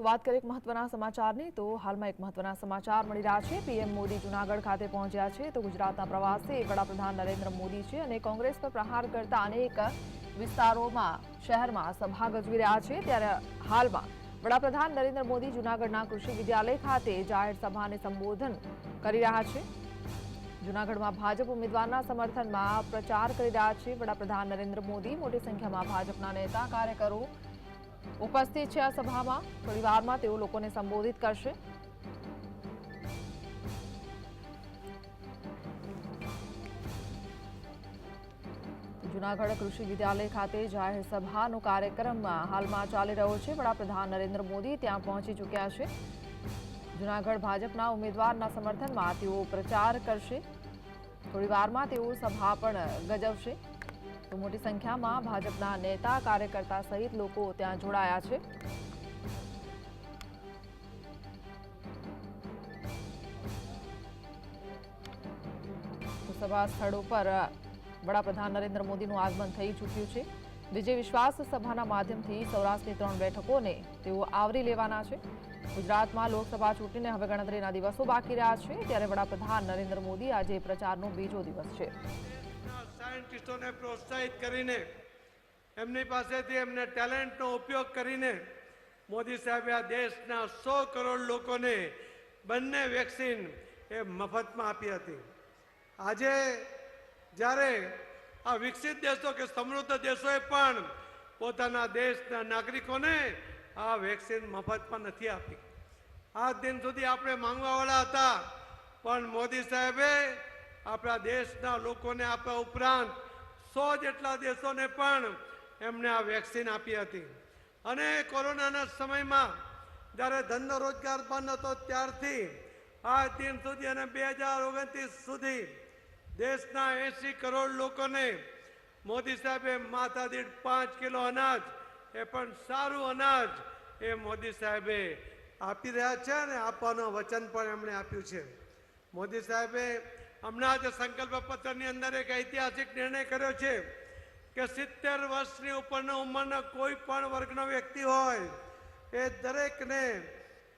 તો વાત કરીએ એક મહત્વના સમાચારની તો હાલમાં એક મહત્વના સમાચાર મળી રહ્યા છે। પીએમ મોદી જૂનાગઢ ખાતે પહોંચ્યા છે તો ગુજરાતના પ્રવાસે વડાપ્રધાન નરેન્દ્ર મોદી છે અને કોંગ્રેસ પર પ્રહાર કરતા અનેક વિસ્તારોમાં શહેરમાં સભા ગજવી રહ્યા છે। ત્યારે હાલમાં વડાપ્રધાન નરેન્દ્ર મોદી જૂનાગઢના કૃષિ વિદ્યાલય ખાતે જાહેર સભાને સંબોધન કરી રહ્યા છે। જૂનાગઢમાં ભાજપ ઉમેદવારના સમર્થનમાં પ્રચાર કરી રહ્યા છે વડાપ્રધાન નરેન્દ્ર મોદી। મોટી સંખ્યામાં ભાજપના નેતા કાર્યકરો ઉપસ્થિત છે આ સભામાં। થોડી વારમાં તેઓ લોકોને સંબોધિત કરશે। જૂનાગઢ કૃષિ વિદ્યાલય ખાતે જાહેર સભાનો કાર્યક્રમ હાલમાં ચાલી રહ્યો છે। વડાપ્રધાન નરેન્દ્ર મોદી ત્યાં પહોંચી ચૂક્યા છે। જૂનાગઢ ભાજપના ઉમેદવારના સમર્થનમાં તેઓ પ્રચાર કરશે। થોડી વારમાં તેઓ સભા પણ ગજવશે તો મોટી સંખ્યામાં ભાજપના નેતા કાર્યકર્તા સહિત લોકો ત્યાં જોડાયા છે। સભા સ્થળો પર વડાપ્રધાન નરેન્દ્ર મોદીનું આગમન થઈ ચૂક્યું છે। વિજય વિશ્વાસ સભાના માધ્યમથી સૌરાષ્ટ્રની 3 બેઠકોને તેઓ આવરી લેવાના છે। ગુજરાતમાં લોકસભા ચૂંટણીને હવે ગણતરીના દિવસો બાકી રહ્યા છે ત્યારે વડાપ્રધાન નરેન્દ્ર મોદી આજે પ્રચારનો બીજો દિવસ છે। સાયન્ટિસ્ટોને પ્રોત્સાહિત કરીને એમની પાસેથી એમને ટેલેન્ટનો ઉપયોગ કરીને મોદી સાહેબે આ દેશના 100 કરોડ લોકોને બંને વેક્સિન એ મફતમાં આપી હતી। આજે જ્યારે આ વિકસિત દેશો કે સમૃદ્ધ દેશોએ પણ પોતાના દેશના નાગરિકોને આ વેક્સિન મફતમાં નથી આપી। આ દિન સુધી આપણે માંગવાવાળા હતા પણ મોદી સાહેબે આપણા દેશના લોકોને આપ્યા ઉપરાંત 100 જેટલા દેશોને પણ એમને આ વેક્સિન આપી હતી। અને કોરોનાના સમયમાં જ્યારે ધંધો રોજગાર બંધ હતો ત્યારથી આ દિન સુધી અને 2029 સુધી દેશના 80 કરોડ લોકોને મોદી સાહેબે માથાદીઠ 5 કિલો અનાજ એ પણ સારું અનાજ એ મોદી સાહેબે આપી રહ્યા છે અને આપવાનું વચન પણ એમણે આપ્યું છે। મોદી સાહેબે હમણાં જ સંકલ્પ પત્રની અંદર એક ઐતિહાસિક નિર્ણય કર્યો છે કે 70 વર્ષની ઉપરના ઉંમરના કોઈ પણ વર્ગનો વ્યક્તિ હોય એ દરેકને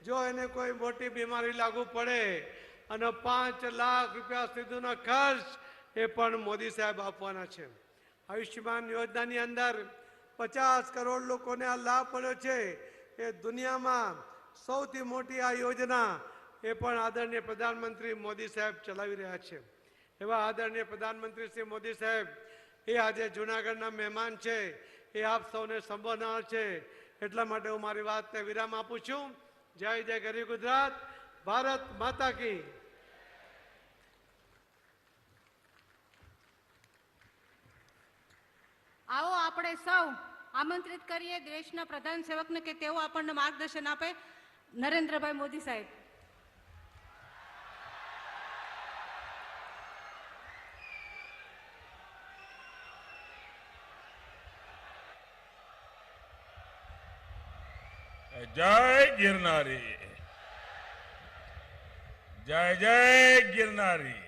જો એને કોઈ મોટી બીમારી લાગુ પડે અને 5 લાખ રૂપિયા સુધીનો ખર્ચ એ પણ મોદી સાહેબ આપવાના છે। આયુષ્યમાન યોજનાની અંદર 50 કરોડ લોકોને આ લાભ મળ્યો છે। એ દુનિયામાં સૌથી મોટી આ યોજના એ પણ આદરણીય પ્રધાનમંત્રી મોદી સાહેબ ચલાવી રહ્યા છે। એવા આદરણીય પ્રધાનમંત્રી શ્રી મોદી સાહેબ એ આજે જૂનાગઢના મહેમાન છે। એ આપ સૌને સંબોધનાર છે। એટલા માટે હું મારી વાતને વિરામ આપું છું। જય જય ગરીબ ગુજરાત, ભારત માતા કી। આવો આપણે સૌ આમંત્રિત કરીએ દેશના પ્રધાન સેવકને કે તેઓ આપણને માર્ગદર્શન આપે। નરેન્દ્રભાઈ મોદી સાહેબ। जय गिरनारी, जय जय गिरनारी।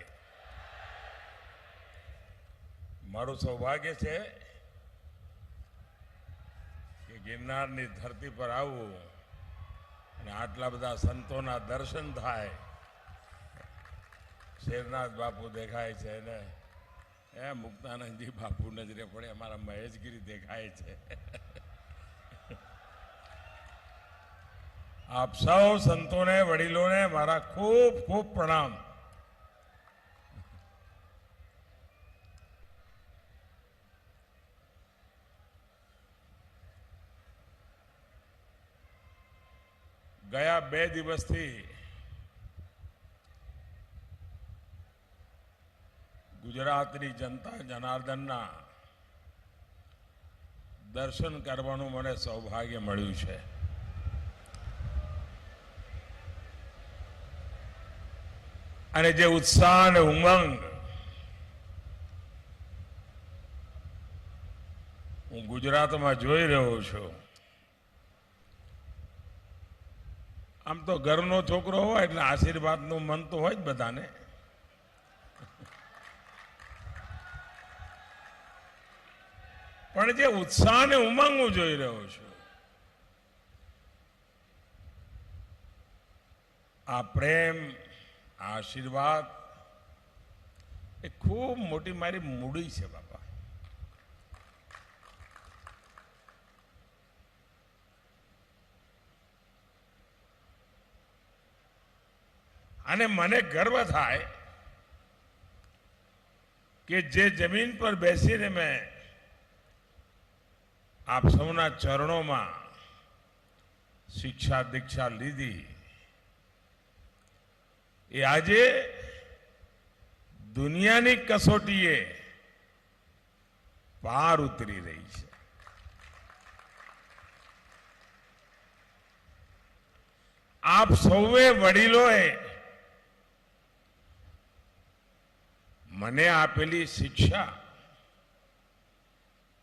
मारू सौभाग्य है कि गिरनारनी धरती पर आवू અને આટલા બધા સંતોના દર્શન થાય। શેરનાથ બાપુ દેખાય છે ને એ મુક્તાનંદજી બાપુ નજરે પડે, અમારા મહેશગીરી દેખાય છે। આપ સૌ સંતોને વડીલોને મારા ખૂબ ખૂબ પ્રણામ। ગયા 2 દિવસથી ગુજરાતની જનતા જનાર્દનના દર્શન કરવાનું મને સૌભાગ્ય મળ્યું છે। અને જે ઉત્સાહ અને ઉમંગ હું ગુજરાતમાં જોઈ રહ્યો છું, આમ તો ઘરનો છોકરો હોય એટલે આશીર્વાદનું મન તો હોય જ બધાને। પણ જે ઉત્સાહ અને ઉમંગ હું જોઈ રહ્યો છું આ પ્રેમ, આ આશીર્વાદ એ ખૂબ મોટી મારી મૂડી છે બાપા. અને મને ગર્વ થાય કે જે જમીન પર બેસીને મેં આપ સૌના ચરણોમાં શિક્ષા દીક્ષા લીધી એ આજે દુનિયાની કસોટીએ પાર ઉતરી રહી છે. આપ સૌએ વડીલોએ મને આપેલી શિક્ષા,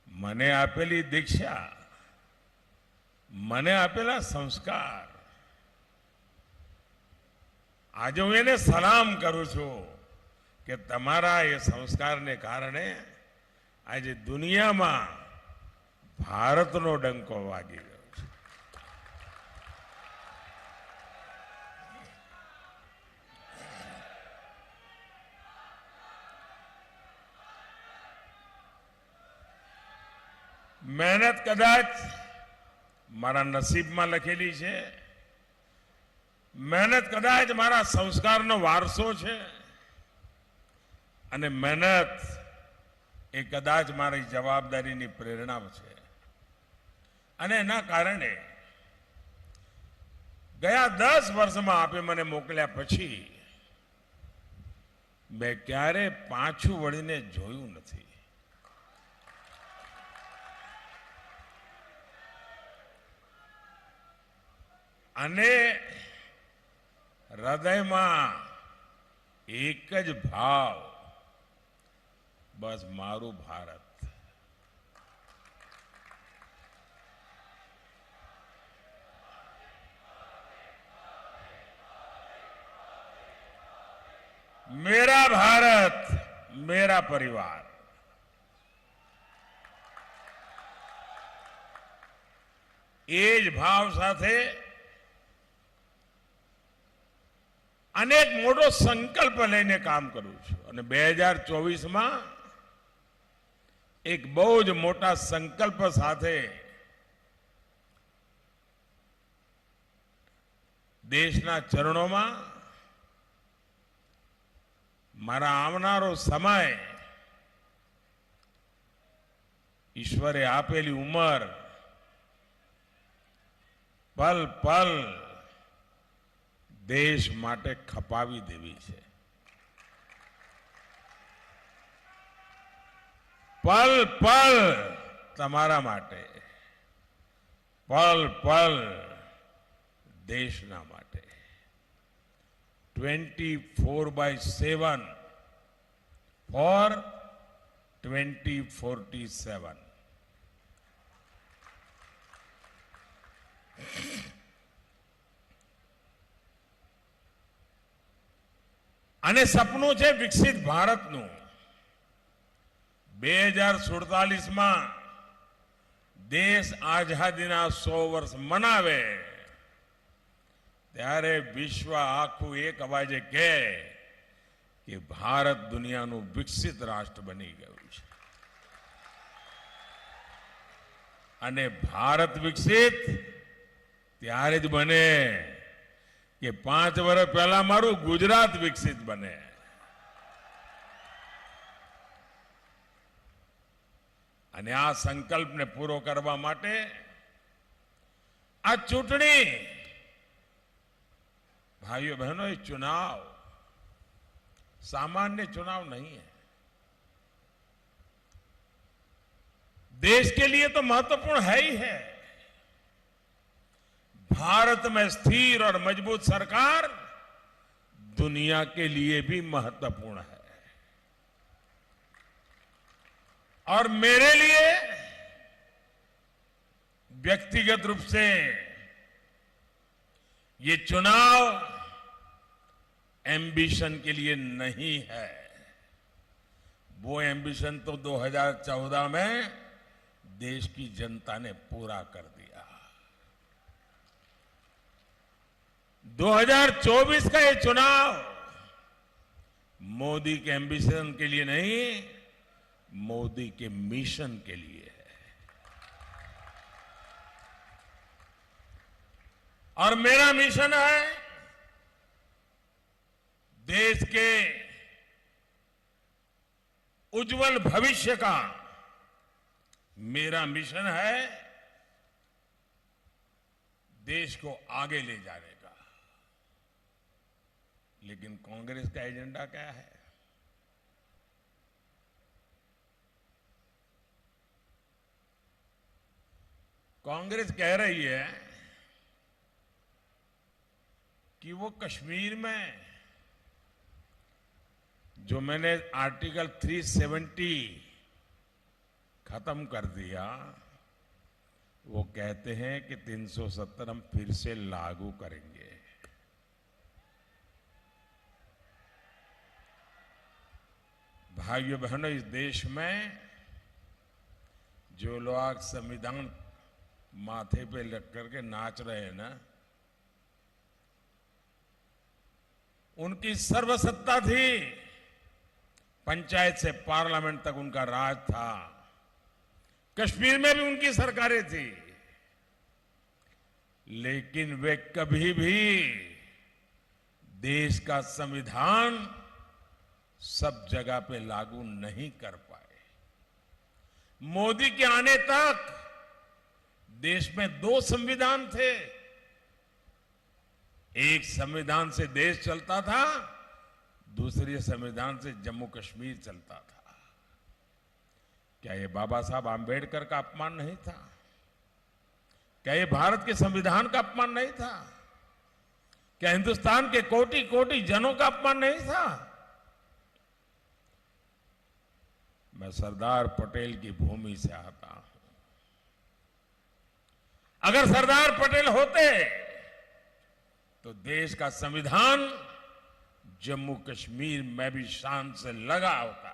મને આપેલી દીક્ષા, મને આપેલા સંસ્કાર, આજે હું એને સલામ કરું છું કે તમારા એ સંસ્કારને કારણે આજે દુનિયામાં ભારતનો ડંકો વાગી રહ્યો છે. મહેનત કદાચ મારા નસીબમાં લખેલી છે, મહેનત કદાચ મારા સંસ્કારનો વારસો છે, અને મહેનત એ કદાચ મારી જવાબદારીની પ્રેરણા છે. અને એના કારણે ગયા 10 વર્ષમાં આપે મને મોકલ્યા પછી મેં ક્યારે પાછું વળીને જોયું નથી. અને હૃદયમાં એક જ ભાવ, બસ મારું ભારત. मेरा भारत, मेरा परिवार. એ જ ભાવ સાથે અનેક મોટો સંકલ્પ લઈને કામ કરું છું. અને 2024માં એક બહુ જ મોટા સંકલ્પ સાથે દેશના ચરણોમાં મારા આવનારો સમય, ઈશ્વરે આપેલી ઉંમર પલ પલ દેશ માટે ખપાવી દેવી છે. પલ પલ તમારા માટે, પલ પલ દેશના માટે. 24/7 for 2047. અને સપનું છે વિકસિત ભારતનું. 2047માં દેશ આઝાદીના 100 વર્ષ મનાવે ત્યારે વિશ્વ આખું એક અવાજે કહે કે ભારત દુનિયાનું વિકસિત રાષ્ટ્ર બની ગયું છે. અને ભારત વિકસિત ત્યારે જ બને કે 5 વર્ષ પહેલા મારું ગુજરાત વિકસિત બને. અને આ સંકલ્પને પૂરો કરવા માટે આ ચૂંટણી, भाइयों बहनों, ये चुनाव सामान्य चुनाव नहीं है. देश के लिए तो महत्वपूर्ण है ही है. भारत में स्थिर और मजबूत सरकार दुनिया के लिए भी महत्वपूर्ण है. और मेरे लिए व्यक्तिगत रूप से ये चुनाव एम्बिशन के लिए नहीं है. वो एम्बिशन तो 2014 में देश की जनता ने पूरा कर दिया. 2024 का ये चुनाव मोदी के एम्बिशन के लिए नहीं, मोदी के मिशन के लिए है। और मेरा मिशन है देश के उज्जवल भविष्य का। मेरा मिशन है देश को आगे ले जाने का। लेकिन कांग्रेस का एजेंडा क्या है? कांग्रेस कह रही है कि वो कश्मीर में जो मैंने आर्टिकल 370 खत्म कर दिया, वो कहते हैं कि 370 हम फिर से लागू करेंगे। भाइयों बहनों, इस देश में जो लोग संविधान माथे पे लग करके नाच रहे हैं ना, उनकी सर्वसत्ता थी, पंचायत से पार्लियामेंट तक उनका राज था, कश्मीर में भी उनकी सरकारें थी, लेकिन वे कभी भी देश का संविधान सब जगह पे लागू नहीं कर पाए। मोदी के आने तक देश में 2 संविधान थे। एक संविधान से देश चलता था, दूसरे संविधान से जम्मू कश्मीर चलता था। क्या ये बाबा साहब आंबेडकर का अपमान नहीं था? क्या ये भारत के संविधान का अपमान नहीं था? क्या हिंदुस्तान के कोटि कोटि जनों का अपमान नहीं था? मैं सरदार पटेल की भूमि से आता हूं। अगर सरदार पटेल होते तो देश का संविधान जम्मू कश्मीर में भी शान से लगा होता।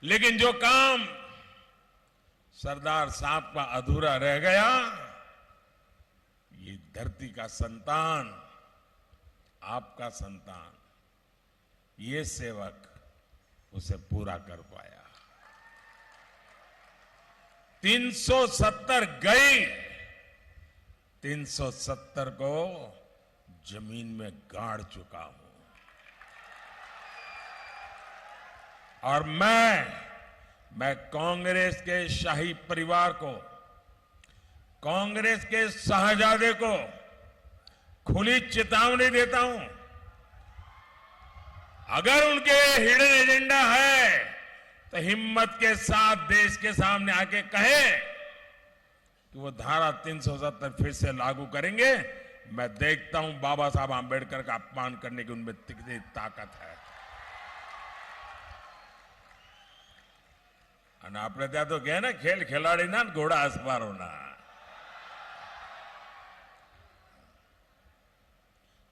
लेकिन जो काम सरदार साहब का अधूरा रह गया, ये धरती का संतान, आपका संतान, ये सेवक उसे पूरा कर पाया। 370 गई, 370 को जमीन में गाड़ चुका हूं। और मैं कांग्रेस के शाही परिवार को, कांग्रेस के शाहजादे को खुली चेतावनी देता हूं। अगर उनके हिडन एजेंडा है तो हिम्मत के साथ देश के सामने आके कहे कि वो धारा 370 फिर से लागू करेंगे। मैं देखता हूं बाबा साहब आंबेडकर का अपमान करने की उनमें कितनी ताकत है। અને આપણે ત્યાં તો કહે ને, ખેલ ખેલાડી ના ઘોડા અસવારો ના।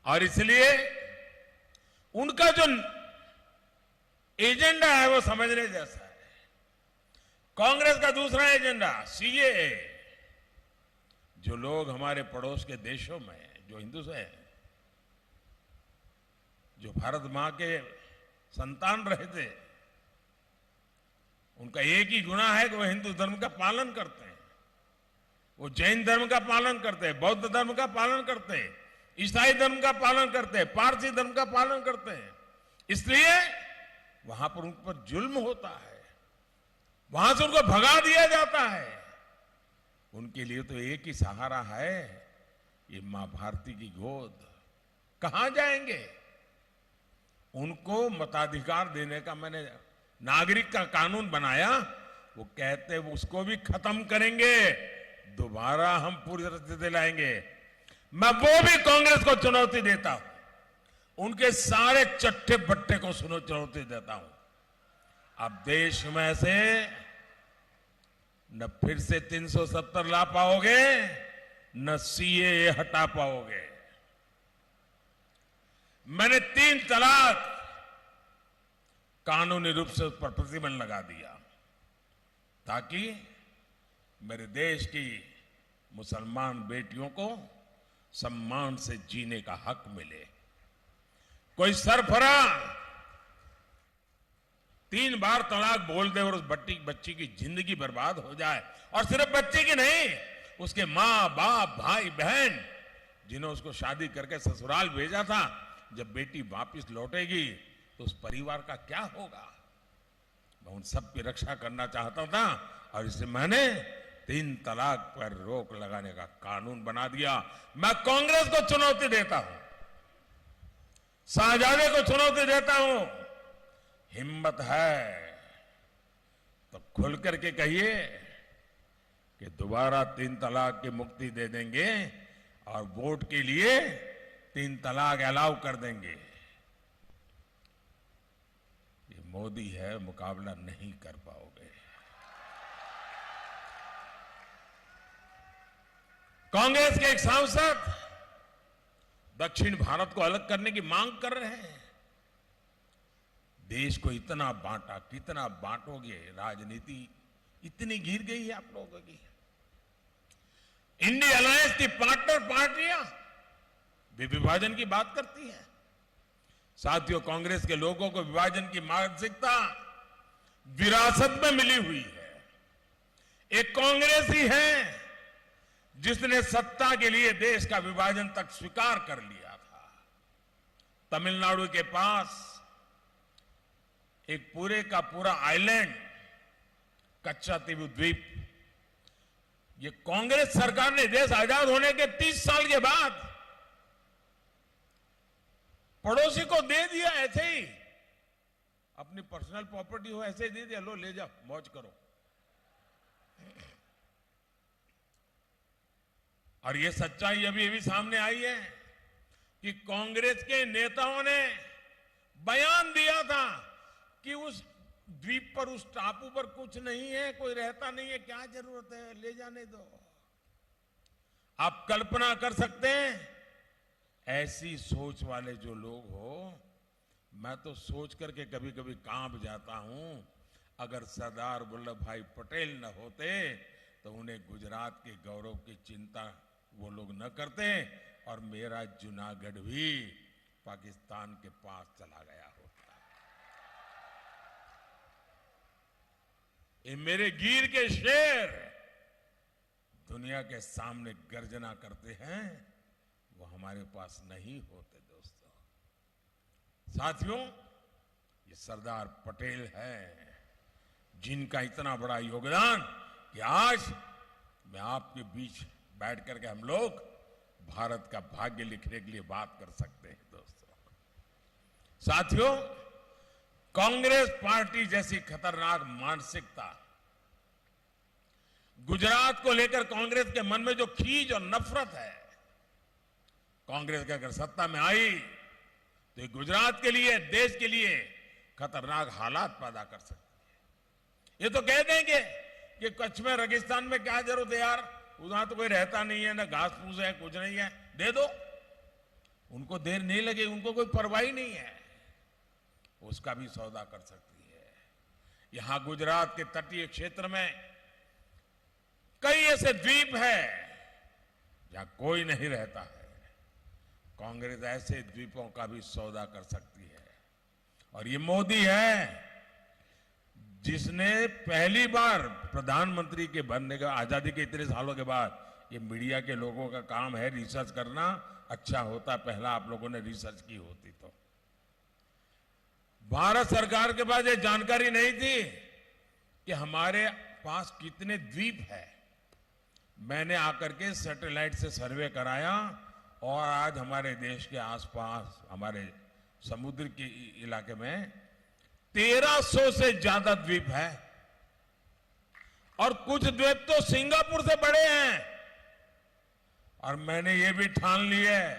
और इसलिए उनका जो एजेंडा है वो समझने जैसा है। कांग्रेस का दूसरा एजेंडा सीएए, जो लोग हमारे पड़ोस के देशों में जो हिंदू हैं, जो भारत मां के संतान रहे थे, उनका एक ही गुना है कि वो हिंदू धर्म का पालन करते हैं, वो जैन धर्म का पालन करते हैं, बौद्ध धर्म का पालन करते हैं, ईसाई धर्म का पालन करते हैं, पारसी धर्म का पालन करते हैं। इसलिए वहां पर उन पर जुल्म होता है, वहां से उनको भगा दिया जाता है। उनके लिए तो एक ही सहारा है, ये मां भारती की गोद। कहां जाएंगे? उनको मताधिकार देने का मैंने नागरिक का कानून बनाया, वो कहते उसको भी खत्म करेंगे, दोबारा हम पूरी तरह से दिलाएंगे। मैं वो भी कांग्रेस को चुनौती देता हूं, उनके सारे चट्टे बट्टे को चुनौती देता हूं। अब देश में से न फिर से 370 ला पाओगे, न सीएए हटा पाओगे। मैंने 3 तलाक कानूनी रूप से उस पर प्रतिबंध लगा दिया, ताकि मेरे देश की मुसलमान बेटियों को सम्मान से जीने का हक मिले। कोई सरफरा 3 बार तलाक बोल दे और उस बच्ची की जिंदगी बर्बाद हो जाए, और सिर्फ बच्ची की नहीं, उसके माँ बाप भाई बहन जिन्होंने उसको शादी करके ससुराल भेजा था, जब बेटी वापस लौटेगी तो उस परिवार का क्या होगा। मैं उन सब की रक्षा करना चाहता था, और इसलिए मैंने 3 तलाक पर रोक लगाने का कानून बना दिया। मैं कांग्रेस को चुनौती देता हूं, शाहजादे को चुनौती देता हूं, हिम्मत है तो खुल करके कहिए कि दोबारा 3 तलाक की मुक्ति दे देंगे और वोट के लिए 3 तलाक अलाउ कर देंगे। ये मोदी है, मुकाबला नहीं कर पाओगे। कांग्रेस के एक सांसद दक्षिण भारत को अलग करने की मांग कर रहे हैं। देश को इतना बांटा, कितना बांटोगे, राजनीति इतनी घिर गई है आप लोगों की। इंडिया अलायंस की पार्टनर पार्टियां भी विभाजन की बात करती हैं। साथियों, कांग्रेस के लोगों को विभाजन की मानसिकता विरासत में मिली हुई है। एक कांग्रेस ही है जिसने सत्ता के लिए देश का विभाजन तक स्वीकार कर लिया था। तमिलनाडु के पास एक पूरे का पूरा आइलैंड, कच्चा द्वीप, ये कांग्रेस सरकार ने देश आजाद होने के 30 साल के बाद पड़ोसी को दे दिया। ऐसे ही अपनी पर्सनल प्रॉपर्टी हो ऐसे ही दे दिया, लो ले जाओ, मौज करो। और ये सच्चाई अभी अभी सामने आई है कि कांग्रेस के नेताओं ने बयान दिया था कि उस द्वीप पर, उस टापू पर कुछ नहीं है, कोई रहता नहीं है, क्या जरूरत है, ले जाने दो। आप कल्पना कर सकते हैं ऐसी सोच वाले जो लोग हो, मैं तो सोच करके कभी कभी कांप जाता हूं, अगर सरदार वल्लभ भाई पटेल न होते तो उन्हें गुजरात के गौरव की चिंता वो लोग न करते और मेरा जूनागढ़ भी पाकिस्तान के पास चला गया होता। ये मेरे गिर के शेर दुनिया के सामने गर्जना करते हैं, वो हमारे पास नहीं होते। दोस्तों, साथियों, ये सरदार पटेल है जिनका इतना बड़ा योगदान कि आज मैं आपके बीच बैठ करके हम लोग भारत का भाग्य लिखने के लिए बात कर सकते हैं। दोस्तों, साथियों, कांग्रेस पार्टी जैसी खतरनाक मानसिकता, गुजरात को लेकर कांग्रेस के मन में जो खींच और नफरत है, कांग्रेस के अगर सत्ता में आई तो गुजरात के लिए, देश के लिए खतरनाक हालात पैदा कर सकती है। ये तो कह देंगे कि कच्छ में, रेगिस्तान में क्या जरूरत है यार, उधर तो कोई रहता नहीं है, ना घास फूस है, कुछ नहीं है, दे दो। उनको देर नहीं लगे, उनको कोई परवाह नहीं है, उसका भी सौदा कर सकती है। यहां गुजरात के तटीय क्षेत्र में कई ऐसे द्वीप है जहां कोई नहीं रहता है। कांग्रेस ऐसे द्वीपों का भी सौदा कर सकती है। और ये मोदी है जिसने पहली बार प्रधानमंत्री के बनने का, आजादी के इतने सालों के बाद, ये मीडिया के लोगों का काम है रिसर्च करना, अच्छा होता पहला आप लोगों ने रिसर्च की होती तो। भारत सरकार के पास ये जानकारी नहीं थी कि हमारे पास कितने द्वीप है। मैंने आकर के सैटेलाइट से सर्वे कराया और आज हमारे देश के आसपास, हमारे समुद्र के इलाके में 1300 से ज्यादा द्वीप है, और कुछ द्वीप तो सिंगापुर से बड़े हैं। और मैंने ये भी ठान लिया है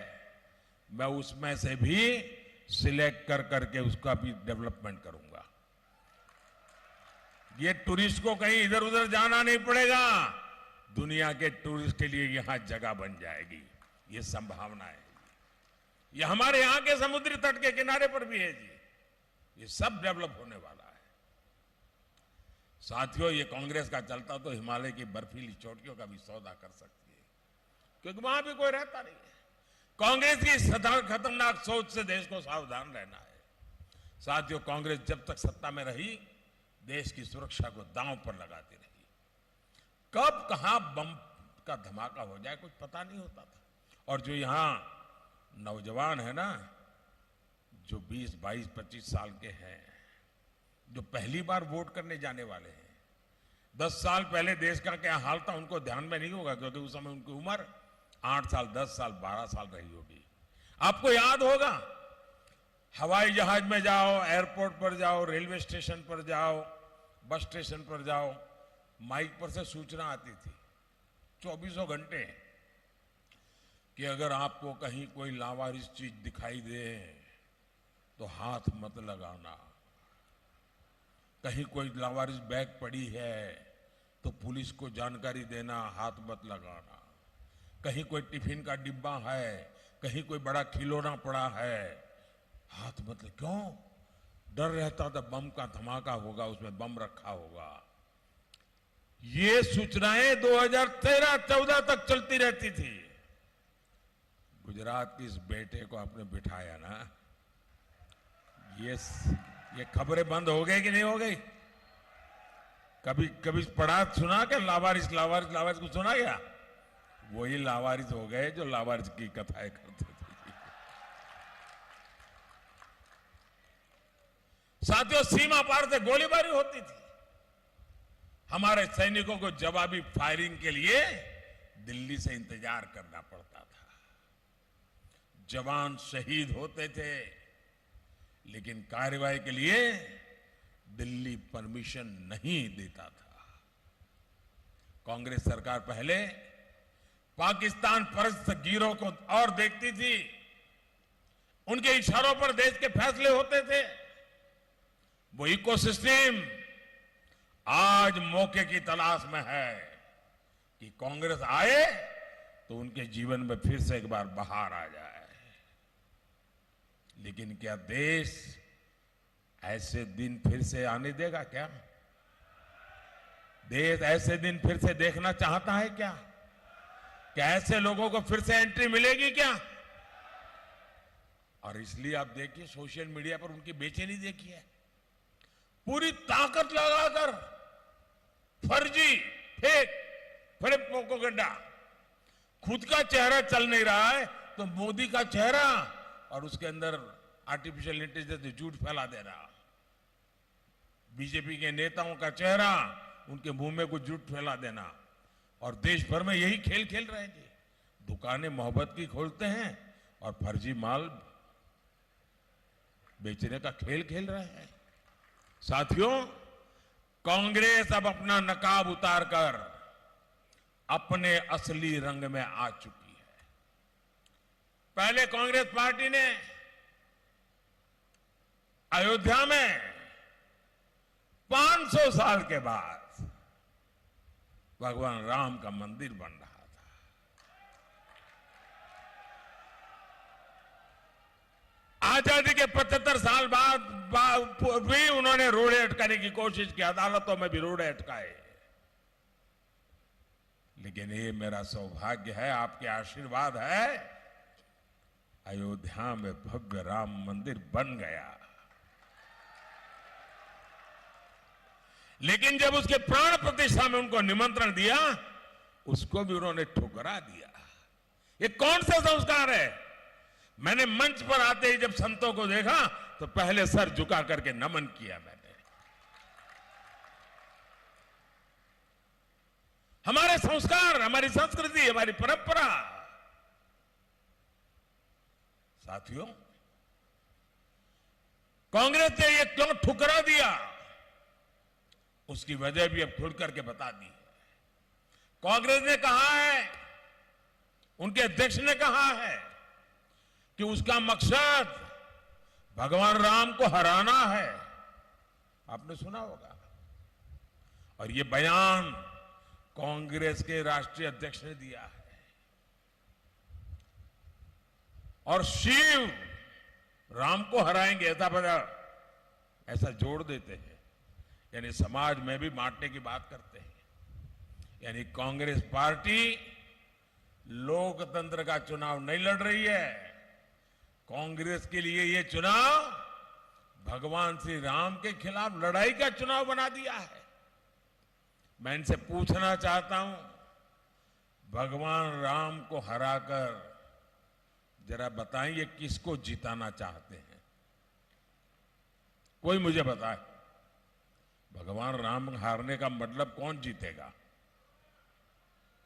मैं उसमें से भी सिलेक्ट कर करके उसका भी डेवलपमेंट करूंगा। ये टूरिस्ट को कहीं इधर उधर जाना नहीं पड़ेगा, दुनिया के टूरिस्ट के लिए यहां जगह बन जाएगी। ये संभावना है। ये हमारे यहां के समुद्री तट के किनारे पर भी है जी। ये सब डेवलप होने वाला है। साथियों, ये कांग्रेस का चलता तो हिमालय की बर्फीली चोटियों का भी सौदा कर सकती है, क्योंकि वहां भी कोई रहता नहीं है। कांग्रेस की खतरनाक सोच से देश को सावधान रहना है। साथियों, कांग्रेस जब तक सत्ता में रही देश की सुरक्षा को दांव पर लगाती रही। कब कहां बम का धमाका हो जाए कुछ पता नहीं होता था। और जो यहां नौजवान है ना, जो 20, 22, 25 साल के हैं, जो पहली बार वोट करने जाने वाले हैं, 10 साल पहले देश का क्या हाल था उनको ध्यान में नहीं होगा, क्योंकि उस समय उनकी उम्र 8 साल, 10 साल, 12 साल रही होगी। आपको याद होगा, हवाई जहाज में जाओ, एयरपोर्ट पर जाओ, रेलवे स्टेशन पर जाओ, बस स्टेशन पर जाओ, माइक पर से सूचना आती थी 24 घंटे कि अगर आपको कहीं कोई लावारिस चीज दिखाई दे तो हाथ मत लगाना, कहीं कोई लावारिस बैग पड़ी है तो पुलिस को जानकारी देना, हाथ मत लगाना, कहीं कोई टिफिन का डिब्बा है, कहीं कोई बड़ा खिलौना पड़ा है, हाथ मत लगा। क्यों? डर रहता था बम का धमाका होगा, उसमें बम रखा होगा। ये सूचनाएं 2013-14 तक चलती रहती थी। गुजरात के इस बेटे को आपने बिठाया ना, ये खबरें बंद हो गई कि नहीं हो गई? कभी पढ़ा सुना क्या? लावारिस लावारिस लावारिस को सुना गया? वही लावारिस हो गए जो लावारिस की कथाएं करते थे। साथियों, सीमा पार से गोलीबारी होती थी। हमारे सैनिकों को जवाबी फायरिंग के लिए दिल्ली से इंतजार करना पड़ता था। जवान शहीद होते थे, लेकिन कार्रवाई के लिए दिल्ली परमिशन नहीं देता था। कांग्रेस सरकार पहले पाकिस्तान परस्त गिरोह को और देखती थी, उनके इशारों पर देश के फैसले होते थे। वो इकोसिस्टम आज मौके की तलाश में है कि कांग्रेस आए तो उनके जीवन में फिर से एक बार बहार आ जाए। लेकिन क्या देश ऐसे दिन फिर से आने देगा? क्या देश ऐसे दिन फिर से देखना चाहता है? क्या ऐसे लोगों को फिर से एंट्री मिलेगी क्या? और इसलिए आप देखिए, सोशल मीडिया पर उनकी बेचैनी देखिए। पूरी ताकत लगाकर फर्जी फेक प्रोपेगेंडा, खुद का चेहरा चल नहीं रहा है तो मोदी का चेहरा और उसके अंदर आर्टिफिशियल इंटेलिजेंस झूठ फैला दे रहा। बीजेपी के नेताओं का चेहरा, उनके मुंह में कुछ झूठ फैला देना, और देश भर में यही खेल खेल रहे थे। दुकानें मोहब्बत की खोलते हैं और फर्जी माल बेचने का खेल खेल रहे हैं। साथियों, कांग्रेस अब अपना नकाब उतारकर अपने असली रंग में आ चुकी है। पहले कांग्रेस पार्टी ने अयोध्या में 500 साल के बाद भगवान राम का मंदिर बन रहा था। आजादी के 75 साल बाद भी उन्होंने रोड़े अटकाने की कोशिश की, अदालतों में भी रोड़े अटकाए। लेकिन ये मेरा सौभाग्य है, आपके आशीर्वाद है, अयोध्या में भव्य राम मंदिर बन गया। लेकिन जब उसके प्राण प्रतिष्ठा में उनको निमंत्रण दिया, उसको भी उन्होंने ठुकरा दिया। ये कौन सा संस्कार है? मैंने मंच पर आते ही जब संतों को देखा तो पहले सर झुका करके नमन किया मैंने। हमारे संस्कार, हमारी संस्कृति, हमारी परंपरा। साथियों, कांग्रेस ने ये क्यों ठुकरा दिया, उसकी वजह भी अब खुल करके बता दी। कांग्रेस ने कहा है, उनके अध्यक्ष ने कहा है कि उसका मकसद भगवान राम को हराना है। आपने सुना होगा। और ये बयान कांग्रेस के राष्ट्रीय अध्यक्ष ने दिया है। और शिव राम को हराएंगे ऐसा जोड़ देते हैं, यानी समाज में भी बांटने की बात करते हैं। यानी कांग्रेस पार्टी लोग लोकतंत्र का चुनाव नहीं लड़ रही है। कांग्रेस के लिए ये चुनाव भगवान श्री राम के खिलाफ लड़ाई का चुनाव बना दिया है। मैं इनसे पूछना चाहता हूं, भगवान राम को हराकर जरा बताएं ये किसको जिताना चाहते हैं? कोई मुझे बताए, भगवान राम हारने का मतलब कौन जीतेगा?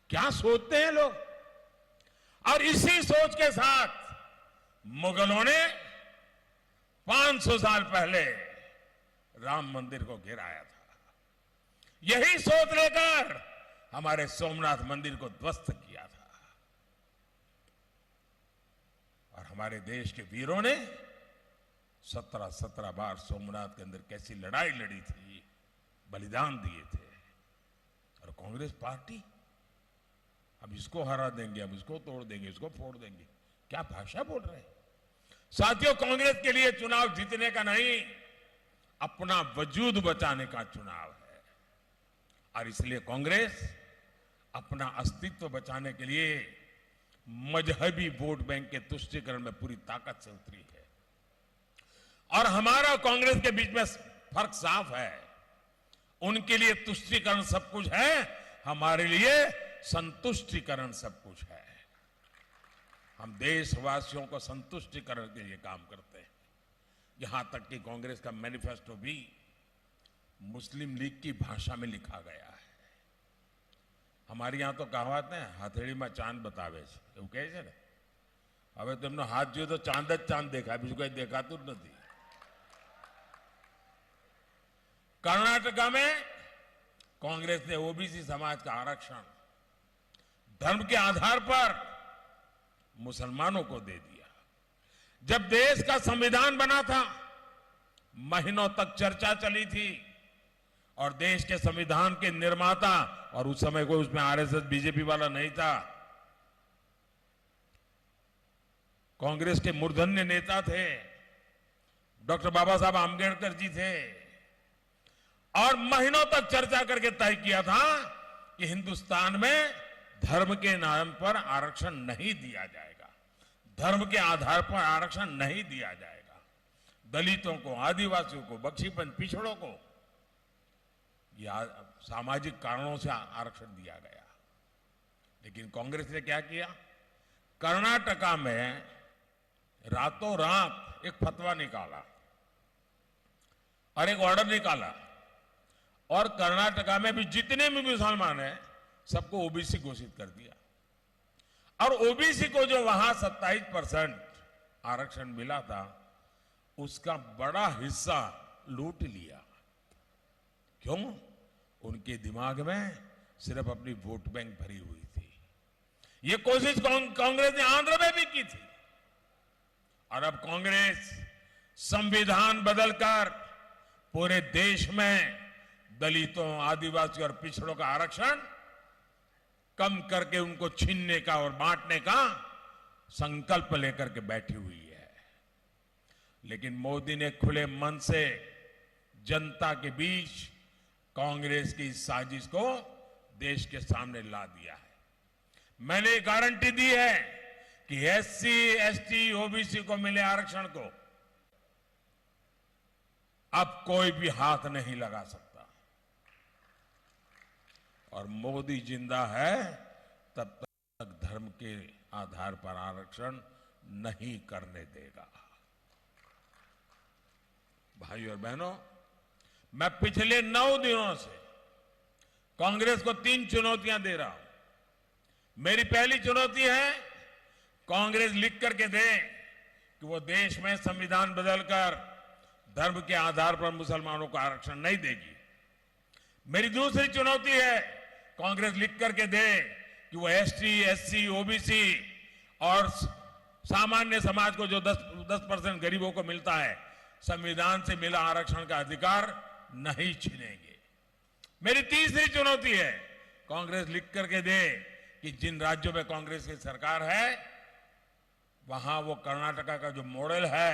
क्या सोचते हैं लोग? और इसी सोच के साथ मुगलों ने 500 साल पहले राम मंदिर को गिराया था। यही सोच लेकर हमारे सोमनाथ मंदिर को ध्वस्त किया था। और हमारे देश के वीरों ने 17 बार सोमनाथ के अंदर कैसी लड़ाई लड़ी थी, बलिदान दिए थे। और कांग्रेस पार्टी अब इसको हरा देंगे, अब इसको तोड़ देंगे, इसको फोड़ देंगे, क्या भाषा बोल रहे हैं? साथियों, कांग्रेस के लिए चुनाव जीतने का नहीं, अपना वजूद बचाने का चुनाव है। और इसलिए कांग्रेस अपना अस्तित्व बचाने के लिए मजहबी वोट बैंक के तुष्टीकरण में पूरी ताकत से उतरी है। और हमारा कांग्रेस के बीच में फर्क साफ है। उनके लिए तुष्टीकरण सब कुछ है, हमारे लिए संतुष्टिकरण सब कुछ है। हम देशवासियों को संतुष्टिकरण के लिए काम करते हैं। यहां तक कि कांग्रेस का मैनिफेस्टो भी मुस्लिम लीग की भाषा में लिखा गया है। हमारे यहां तो कहावत है, हथेड़ी में चांद बतावे એવું કહે છે ને। હવે તેમનો હાથ જોયો તો ચાંદ જ ચાંદ દેખાય, બીજું કઈ દેખાતું જ નથી। कर्नाटका में कांग्रेस ने ओबीसी समाज का आरक्षण धर्म के आधार पर मुसलमानों को दे दिया। जब देश का संविधान बना था, महीनों तक चर्चा चली थी और देश के संविधान के निर्माता, और उस समय कोई उसमें आरएसएस बीजेपी वाला नहीं था, कांग्रेस के मूर्धन्य नेता थे, डॉक्टर बाबा साहब आंबेडकर जी थे। और महीनों तक चर्चा करके तय किया था कि हिंदुस्तान में धर्म के नाम पर आरक्षण नहीं दिया जाएगा, धर्म के आधार पर आरक्षण नहीं दिया जाएगा। दलितों को, आदिवासियों को, बख्शीपंथ पिछड़ों को यह सामाजिक कारणों से आरक्षण दिया गया। लेकिन कांग्रेस ने क्या किया? कर्नाटका में रातों रात एक फतवा निकाला और एक ऑर्डर निकाला, और कर्नाटका में भी जितने भी मुसलमान हैं सबको ओबीसी घोषित कर दिया। और ओबीसी को जो वहां 27% आरक्षण मिला था, उसका बड़ा हिस्सा लूट लिया। क्यों? उनके दिमाग में सिर्फ अपनी वोट बैंक भरी हुई थी। ये कोशिश कांग्रेस ने आंध्र में भी की थी। और अब कांग्रेस संविधान बदलकर पूरे देश में दलितों, आदिवासी और पिछड़ों का आरक्षण कम करके उनको छीनने का और बांटने का संकल्प लेकर के बैठी हुई है। लेकिन मोदी ने खुले मन से जनता के बीच कांग्रेस की इस साजिश को देश के सामने ला दिया है। मैंने गारंटी दी है कि एससी, एसटी, ओबीसी को मिले आरक्षण को अब कोई भी हाथ नहीं लगा सकता। और मोदी जिंदा है तब तक धर्म के आधार पर आरक्षण नहीं करने देगा। भाइयों और बहनों, मैं पिछले 9 दिनों से कांग्रेस को 3 चुनौतियां दे रहा हूं। मेरी पहली चुनौती है, कांग्रेस लिख करके दे कि वो देश में संविधान बदलकर धर्म के आधार पर मुसलमानों को आरक्षण नहीं देगी। मेरी दूसरी चुनौती है, कांग्रेस लिख करके दे कि वो एसटी, एससी, ओबीसी और सामान्य समाज को जो 10% गरीबों को मिलता है, संविधान से मिला आरक्षण का अधिकार नहीं छीनेंगे। मेरी तीसरी चुनौती है, कांग्रेस लिख करके दे कि जिन राज्यों में कांग्रेस की सरकार है, वहां वो कर्नाटका का जो मॉडल है,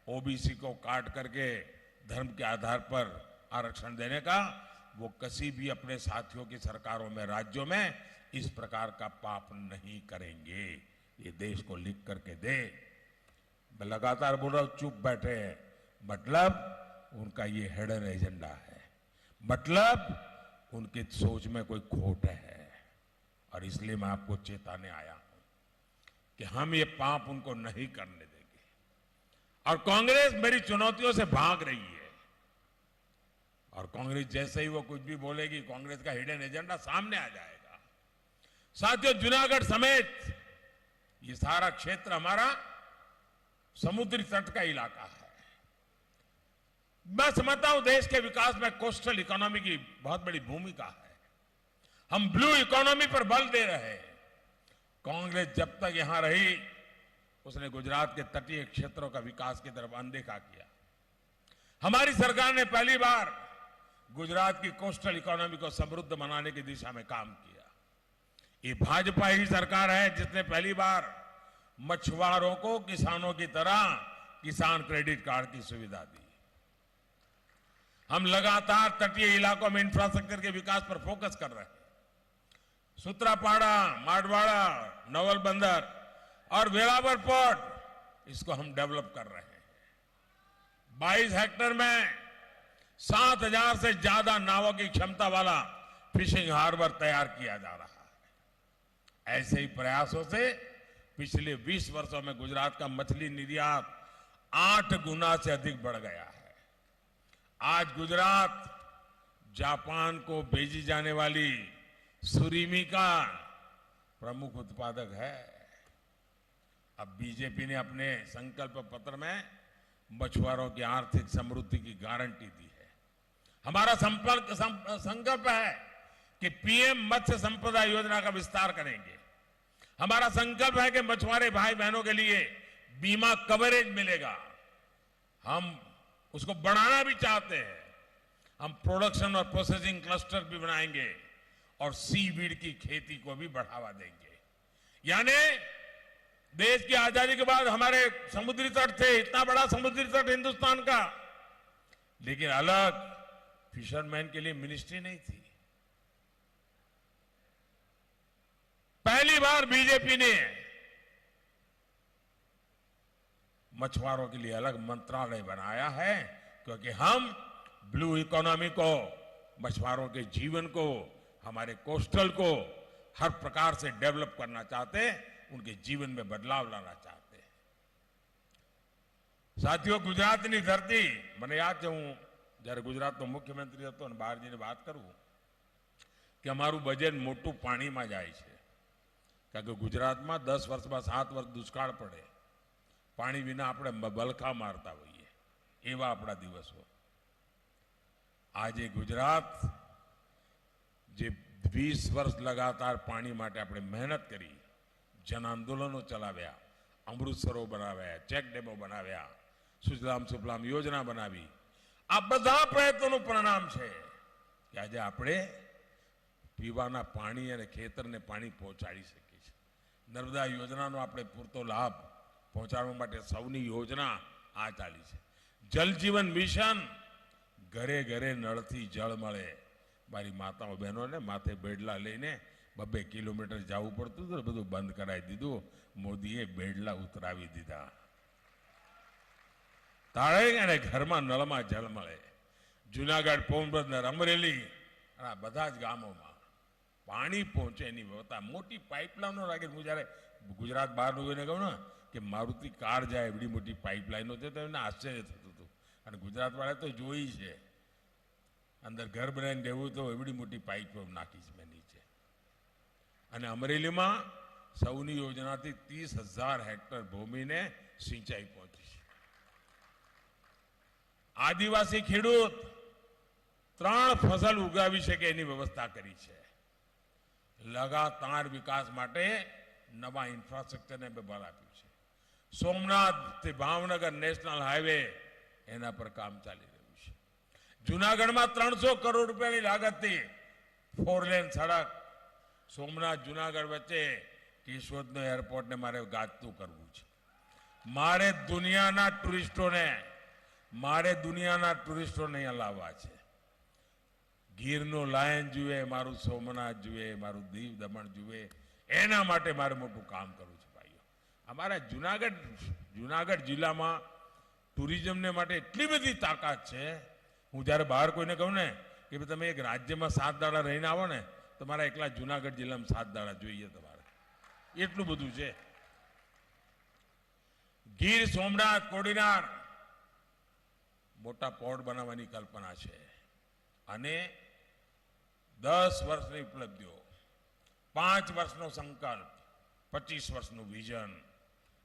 ओबीसी को काट करके धर्म के आधार पर आरक्षण देने का, वो किसी भी अपने साथियों की सरकारों में, राज्यों में इस प्रकार का पाप नहीं करेंगे, ये देश को लिख करके दे। मैं लगातार बोल रहा हूं, चुप बैठे हैं, मतलब उनका ये हिडन एजेंडा है, मतलब उनकी सोच में कोई खोट है। और इसलिए मैं आपको चेताने आया हूं कि हम ये पाप उनको नहीं करने देंगे। और कांग्रेस मेरी चुनौतियों से भाग रही है, और कांग्रेस जैसे ही वो कुछ भी बोलेगी, कांग्रेस का हिडन एजेंडा सामने आ जाएगा। साथियों, जूनागढ़ समेत ये सारा क्षेत्र हमारा समुद्री तट का इलाका है। मैं समझता हूं देश के विकास में कोस्टल इकोनॉमी की बहुत बड़ी भूमिका है। हम ब्लू इकोनॉमी पर बल दे रहे हैं। कांग्रेस जब तक यहां रही, उसने गुजरात के तटीय क्षेत्रों का विकास की तरफ अनदेखा किया। हमारी सरकार ने पहली बार गुजरात की कोस्टल इकोनॉमी को समृद्ध बनाने की दिशा में काम किया। ये भाजपा ही सरकार है जिसने पहली बार मछुआरों को किसानों की तरह किसान क्रेडिट कार्ड की सुविधा दी। हम लगातार तटीय इलाकों में इंफ्रास्ट्रक्चर के विकास पर फोकस कर रहे हैं। सूत्रापाड़ा, माडवाड़ा, नवल बंदर और वेरावल पोर्ट, इसको हम डेवलप कर रहे हैं। 22 हेक्टेयर में 7,000 से ज्यादा नावों की क्षमता वाला फिशिंग हार्बर तैयार किया जा रहा है। ऐसे ही प्रयासों से पिछले 20 वर्षों में गुजरात का मछली निर्यात 8 गुना से अधिक बढ़ गया है। आज गुजरात जापान को भेजी जाने वाली सुरीमी का प्रमुख उत्पादक है। अब बीजेपी ने अपने संकल्प पत्र में मछुआरों की आर्थिक समृद्धि की गारंटी दी है। हमारा संकल्प है कि पीएम मत्स्य संपदा योजना का विस्तार करेंगे। हमारा संकल्प है कि मछुआरे भाई बहनों के लिए बीमा कवरेज मिलेगा। हम उसको बढ़ाना भी चाहते हैं। हम प्रोडक्शन और प्रोसेसिंग क्लस्टर भी बनाएंगे और सीवीड की खेती को भी बढ़ावा देंगे। यानी देश की आजादी के बाद हमारे समुद्री तट थे, इतना बड़ा समुद्री तट हिंदुस्तान का, लेकिन अलग फिशरमैन के लिए मिनिस्ट्री नहीं थी। पहली बार बीजेपी ने मछुआरों के लिए अलग मंत्रालय बनाया है, क्योंकि हम ब्लू इकोनॉमी को, मछुआरों के जीवन को, हमारे कोस्टल को हर प्रकार से डेवलप करना चाहते हैं, उनके जीवन में बदलाव लाना चाहते हैं। साथियों, गुजरातनी धरती, મને યાદ છે હું જ્યારે ગુજરાતનો મુખ્યમંત્રી હતો અને બહાર જઈને વાત કરું કે અમારું બજેટ મોટું પાણીમાં જાય છે, કારણ કે ગુજરાતમાં 10 વર્ષમાં 7 વર્ષ દુષ્કાળ પડે, પાણી વિના આપણે બલખા મારતા હોઈએ, એવા આપણા દિવસો। આજે ગુજરાત જે 20 વર્ષ લગાતાર પાણી માટે આપણે મહેનત કરી, જન આંદોલનો ચલાવ્યા, અમૃત સરોવર બનાવ્યા, ચેક ડેમો બનાવ્યા, સુજલામ સુફલામ યોજના બનાવી, આ બધા પ્રયત્નોનું પરિણામ છે કે આજે આપણે પીવાના પાણી અને ખેતરને પાણી પહોંચાડી શકીએ છીએ। નર્મદા યોજનાનો આપણે પૂરતો લાભ પહોંચાડવા માટે સૌની યોજના આ ચાલી છે। જલ જીવન મિશન, ઘરે ઘરે નળથી જળ મળે। મારી માતાઓ બહેનોને માથે બેડલા લઈને 2 કિલોમીટર જવું પડતું હતું, બધું બંધ કરાવી દીધું। મોદીએ બેડલા ઉતરાવી દીધા, તાળે અને ઘરમાં નળમાં જળ મળે। જુનાગઢ, પોરબંદર, અમરેલી અને આ બધા જ ગામોમાં પાણી પહોંચે એની વ્યવસ્થા, મોટી પાઇપલાઇનો લાગે। હું જ્યારે ગુજરાત બહાર ગઈને કહું ને કે મારુતિ કાર જાય એવડી મોટી પાઇપલાઇનો છે, તો એમને આશ્ચર્ય થતું હતું। અને ગુજરાતવાળા તો જોઈ છે, અંદર ઘર બનાવીને રહેવું તો એવડી મોટી પાઇપ નાખી છે મેં નીચે। અને અમરેલીમાં સૌની યોજનાથી 30,000 હેક્ટર ભૂમિને સિંચાઈ પહોંચી છે। આદિવાસી ખેડૂત 3 ફસલ ઉગાવી શકે એની વ્યવસ્થા કરી છે। લગાતાર વિકાસ માટે નવા ઇન્ફ્રાસ્ટ્રક્ચરને બળ આપ્યું છે। સોમનાથથી ભાવનગર નેશનલ હાઈવે, એના પર કામ ચાલી રહ્યું છે। જૂનાગઢમાં 300 કરોડ રૂપિયાની લાગતથી 4 લેન સડક સોમનાથ જૂનાગઢ વચ્ચે કેશોદનો એરપોર્ટને મારે ગાજતું કરવું છે। મારે દુનિયાના ટુરિસ્ટોને અહીંયા લાવવા છે। ગીરનું લાયન જુએ, મારું સોમનાથ જુએ, મારું દીવ દમણ જુએ, એના માટે મારે મોટું કામ કરવું છે ભાઈઓ. અમારા જુનાગઢ જિલ્લામાં ટુરિઝમને માટે એટલી બધી તાકાત છે. હું જ્યારે બહાર કોઈને કહું ને કે ભાઈ તમે એક રાજ્યમાં 7 દાડા રહીને આવો ને, તમારા એકલા જુનાગઢ જિલ્લામાં 7 દાડા જોઈએ તમારે, એટલું બધું છે. ગીર સોમનાથ કોડીનાર મોટા પોર્ટ બનાવવાની કલ્પના છે અને 10 વર્ષની ઉપલબ્ધિઓ, 5 વર્ષનો સંકલ્પ, 25 વર્ષનું વિઝન,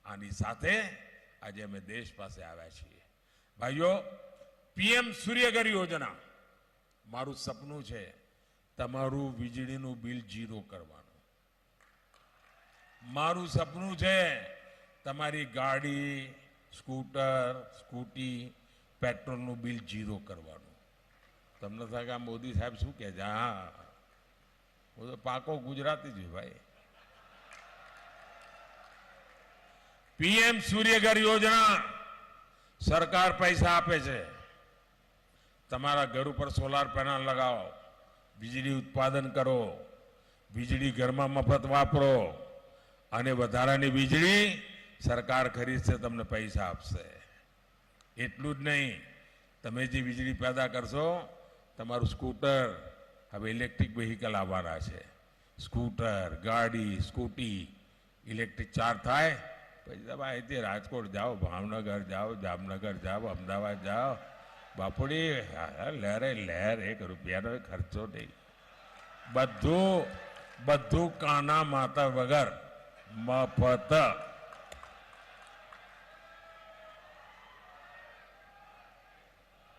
આની સાથે આજે અમે દેશ પાસે આવ્યા છીએ. ભાઈઓ, પીએમ સૂર્યઘર યોજના, મારું સપનું છે તમારું વીજળીનું બિલ 0 કરવાનું. મારું સપનું છે તમારી ગાડી, સ્કૂટર, સ્કૂટી, પેટ્રોલનું બિલ 0 કરવાનું. તમને થાય કે આ મોદી સાહેબ શું કહે છે? હા, હું તો પાકો ગુજરાતી છું ભાઈ. પીએમ સૂર્યઘર યોજના, સરકાર પૈસા આપે છે. તમારા ઘર ઉપર સોલાર પેનલ લગાવો, વીજળી ઉત્પાદન કરો, વીજળી ઘરમાં મફત વાપરો અને વધારાની વીજળી સરકાર ખરીદશે, તમને પૈસા આપશે. એટલું જ નહીં, તમે જે વીજળી પેદા કરશો, તમારું સ્કૂટર, હવે ઇલેક્ટ્રિક વ્હીકલ આવવાના છે. સ્કૂટર, ગાડી, સ્કૂટી ઇલેક્ટ્રિક ચાર્જ થાય, પછી તમે અહીંથી રાજકોટ જાઓ, ભાવનગર જાઓ, જામનગર જાઓ, અમદાવાદ જાઓ, બાપુડી લહેરે લહેર, 1 રૂપિયાનો ખર્ચો નહીં. બધું કાના માતા વગર મફત.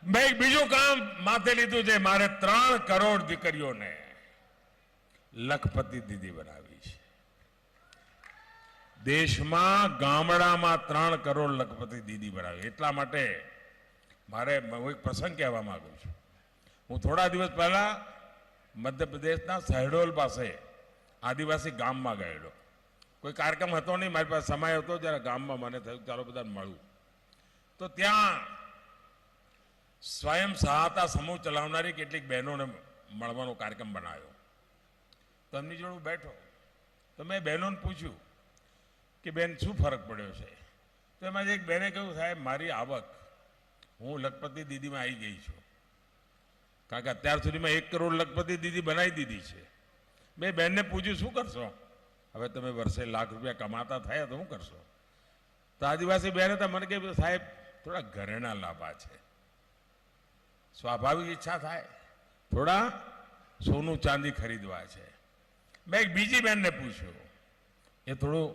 મેં એક બીજું કામ માથે લીધું છે. મારે 3 કરોડ દીકરીઓને લખપતિ દીદી બનાવી છે. દેશમાં ગામડામાં 3 કરોડ લખપતિ દીદી બનાવી. એટલા માટે મારે હું એક પ્રસંગ કહેવા માંગુ છું. હું થોડા દિવસ પહેલા મધ્યપ્રદેશના શહેડોલ પાસે આદિવાસી ગામમાં ગયેલો. કોઈ કાર્યક્રમ હતો નહીં, મારી પાસે સમય હતો, જ્યારે ગામમાં મને થયું ચાલો બધા મળું. તો ત્યાં સ્વયં સહાયતા સમૂહ ચલાવનારી કેટલીક બહેનોને મળવાનો કાર્યક્રમ બનાવ્યો. તો એમની જોડે હું બેઠો, તો મેં બહેનોને પૂછ્યું કે બેન શું ફરક પડ્યો છે? તો એમાં એક બહેને કહ્યું, સાહેબ મારી આવક, હું લખપતિ દીદીમાં આવી ગઈ છું, કારણ કે અત્યાર સુધીમાં 1 કરોડ લખપતિ દીદી બનાવી દીધી છે. મેં બહેનને પૂછ્યું શું કરશો? હવે તમે વર્ષે લાખ રૂપિયા કમાતા થયા તો શું કરશો? તો આદિવાસી બહેને તો મને કહ્યું, સાહેબ થોડા ઘરેણા લાવવા છે. સ્વાભાવિક ઈચ્છા થાય, થોડા સોનું ચાંદી ખરીદવા છે. મેં એક બીજી બહેનને પૂછ્યું, એ થોડું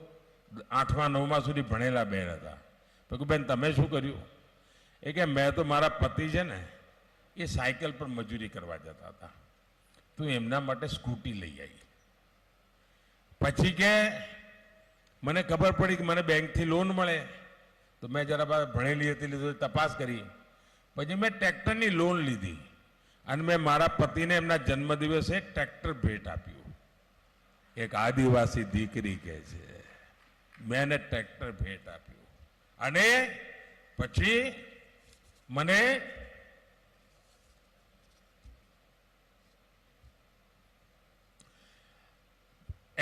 8મા 9મા સુધી ભણેલા બહેન હતા. તો બેન તમે શું કર્યું? એ કે મેં તો મારા પતિ છે ને એ સાયકલ પર મજૂરી કરવા જતા હતા, તો એમના માટે સ્કૂટી લઈ આવી. પછી કે મને ખબર પડી કે મને બેંકથી લોન મળે, તો મેં જરા ભણેલી હતી લીધું, તપાસ કરી. પછી મેં ટ્રેક્ટરની લોન લીધી અને મેં મારા પતિને એમના જન્મદિવસે ટ્રેક્ટર ભેટ આપ્યું. એક આદિવાસી દીકરી કહે છે મેં એને ટ્રેક્ટર ભેટ આપ્યું. અને પછી મને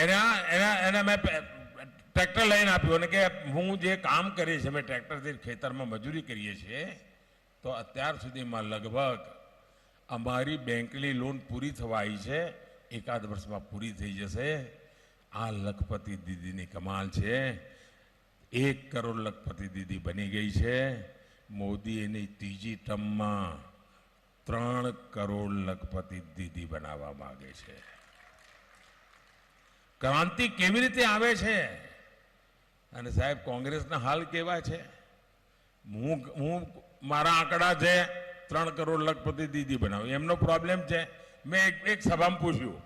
એના મેં ટ્રેક્ટર લઈને આપ્યું અને કે હું જે કામ કરીએ છીએ, અમે ટ્રેક્ટરથી ખેતરમાં મજૂરી કરીએ છીએ, તો અત્યાર સુધીમાં લગભગ અમારી બેંકની લોન પૂરી થવા આવી છે, 1 વર્ષમાં પૂરી થઈ જશે. આ લખપતિ દીદીની કમાલ છે. 1 કરોડ લખપતિ દીદી બની ગઈ છે. મોદી એની 3જી ટર્મમાં 3 કરોડ લખપતિ દીદી બનાવવા માંગે છે. ક્રાંતિ કેવી રીતે આવે છે? અને સાહેબ કોંગ્રેસના હાલ કેવા છે? હું મારા આંકડા છે 3 કરોડ લખપતિ દીદી બનાવે, એમનો પ્રોબ્લેમ છે. મેં એક સભામાં પૂછ્યું,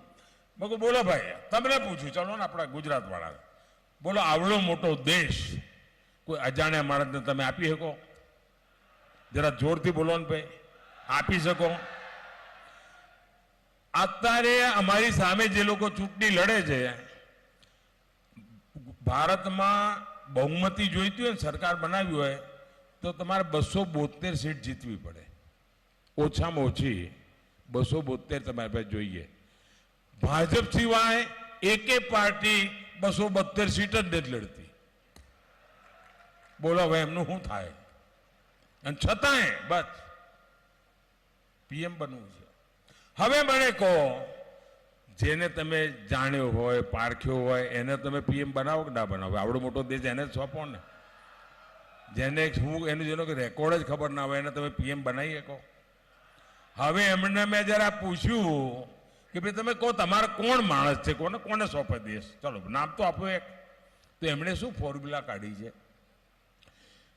મેં કહ્યું બોલો ભાઈ, તમને પૂછ્યું, ચલો ને આપણા ગુજરાત વાળા, બોલો આવડો મોટો દેશ કોઈ અજાણ્યા માણસને તમે આપી શકો? જરા જોરથી બોલો ને ભાઈ, આપી શકો? અત્યારે અમારી સામે જે લોકો ચૂંટણી લડે છે, ભારતમાં બહુમતી જોઈતી હોય, સરકાર બનાવી હોય, તો તમારે 272 સીટ જીતવી પડે, ઓછામાં ઓછી 272 તમારી પાસે જોઈએ. ભાજપ સિવાય એકે પાર્ટી 272 સીટ જ નથી લડતી. બોલો હવે એમનું શું થાય? અને છતાંય બસ પીએમ બનવું છે. હવે મને કહો, જેને તમે જાણ્યો હોય, પારખ્યો હોય, એને તમે પીએમ બનાવો કે ના બનાવો? આવડો મોટો દેશ એને જ સોંપો ને. જેને જેનો રેકોર્ડ જ ખબર ના હોય એને તમે પીએમ બનાવી શકો? હવે એમને મેં જરા પૂછ્યું કે ભાઈ તમે કહો તમારા કોણ માણસ છે, કોને સોંપે દેશ? ચલો નામ તો આપો એક. તો એમણે શું ફોર્મ્યુલા કાઢી છે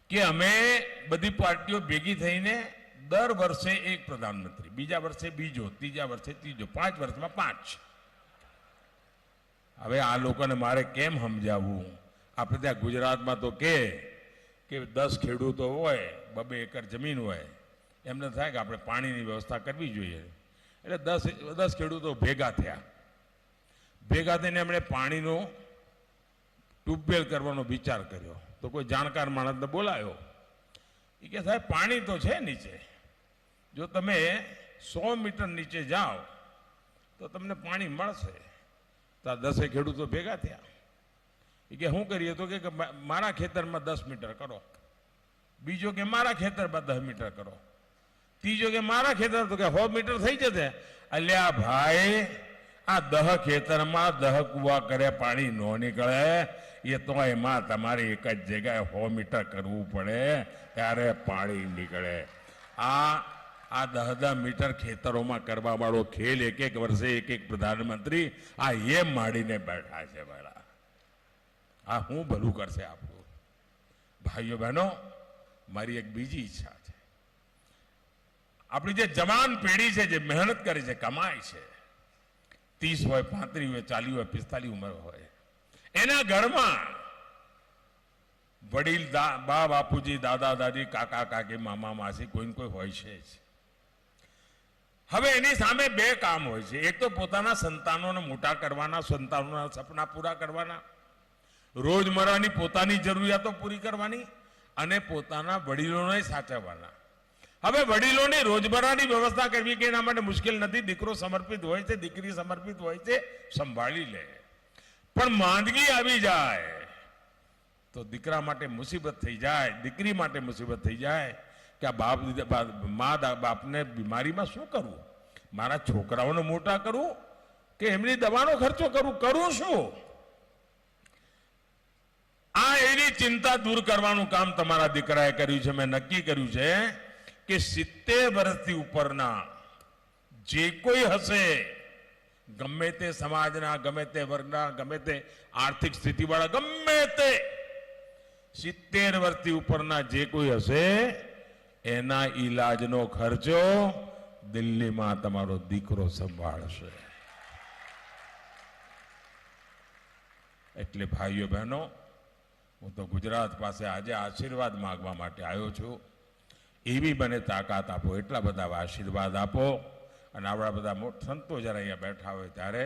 કે અમે બધી પાર્ટીઓ ભેગી થઈને દર વર્ષે એક પ્રધાનમંત્રી, બીજા વર્ષે બીજો, ત્રીજા વર્ષે ત્રીજો, 5 વર્ષમાં 5. હવે આ લોકોને મારે કેમ સમજાવવું? આપણે ત્યાં ગુજરાતમાં તો કે 10 ખેડૂતો હોય, 2 એકર જમીન હોય, એમને થાય કે આપણે પાણીની વ્યવસ્થા કરવી જોઈએ. એટલે 10 ખેડૂતો ભેગા થયા. ભેગા થઈને એમણે પાણીનો ટ્યુબવેલ કરવાનો વિચાર કર્યો. તો કોઈ જાણકાર માણસને બોલાયો. એ કે સાહેબ પાણી તો છે નીચે, જો તમે 100 મીટર નીચે જાઓ તો તમને પાણી મળશે. તો આ 10 ખેડૂતો ભેગા થયા. એ કે શું કરીએ? તો કે મારા ખેતરમાં 10 મીટર કરો, બીજો કે મારા ખેતરમાં 10 મીટર કરો, ત્રીજો કે મારા ખેતર, તો કે 100 મીટર થઈ જશે. અલ્યા ભાઈ, આ 10 ખેતરમાં 10 કુવા કરે પાણી ન નીકળે, એ તો એમાં તમારે એક જ જગ્યાએ 100 મીટર કરવું પડે ત્યારે પાણી નીકળે. આ 10 મીટર ખેતરોમાં કરવા વાળો ખેલ એક વર્ષે એક પ્રધાનમંત્રી આ એમ માંડીને બેઠા છે. ભાઈ આ હું ભલું કરશે આપણું? ભાઈઓ બહેનો, મારી એક બીજી ઈચ્છા છે. આપણી જે જવાન પેઢી છે, જે મહેનત કરે છે, કમાય છે, 30 હોય, 35 હોય, 40 હોય, 45 ઉંમર હોય, એના ઘરમાં વડીલ બા બાપુજી, દાદા દાદી, કાકા કાકી, મામા માસી કોઈ ને કોઈ હોય છે જ. હવે એની સામે 2 કામ હોય છે. એક તો પોતાના સંતાનોને મોટા કરવાના, સંતાનોના સપના પૂરા કરવાના, રોજમર્રાની પોતાની જરૂરિયાતો પૂરી કરવાની, અને પોતાના વડીલોને સાચવવાના. હવે વડીલોની રોજમર્રાની વ્યવસ્થા કરવી કે એના માટે મુશ્કેલ નથી. દીકરો સમર્પિત હોય છે, દીકરી સમર્પિત હોય છે, સંભાળી લે. પણ માંદગી આવી જાય તો દીકરા માટે મુસીબત થઈ જાય, દીકરી માટે મુસીબત થઈ જાય કે આ બાપને બીમારીમાં શું કરવું? મારા છોકરાઓને મોટા કરવું કે એમની દવાનો ખર્ચો કરું શું? આ એની ચિંતા દૂર કરવાનું કામ તમારા દીકરાએ કર્યું છે. મેં નક્કી કર્યું છે કે 70 વર્ષથી ઉપરના જે કોઈ હશે, ગમે તે સમાજના, ગમે તે વર્ગના, ગમે તે આર્થિક સ્થિતિવાળા, ગમે તે 70 વર્ષથી ઉપરના જે કોઈ હશે, એના ઈલાજનો ખર્ચો દિલ્હીમાં તમારો દીકરો સંભાળશે. એટલે ભાઈઓ બહેનો, હું તો ગુજરાત પાસે આજે આશીર્વાદ માંગવા માટે આવ્યો છું. એવી મને તાકાત આપો, એટલા બધા આશીર્વાદ આપો. અને આવડા બધા સંતો જ્યારે અહીંયા બેઠા હોય ત્યારે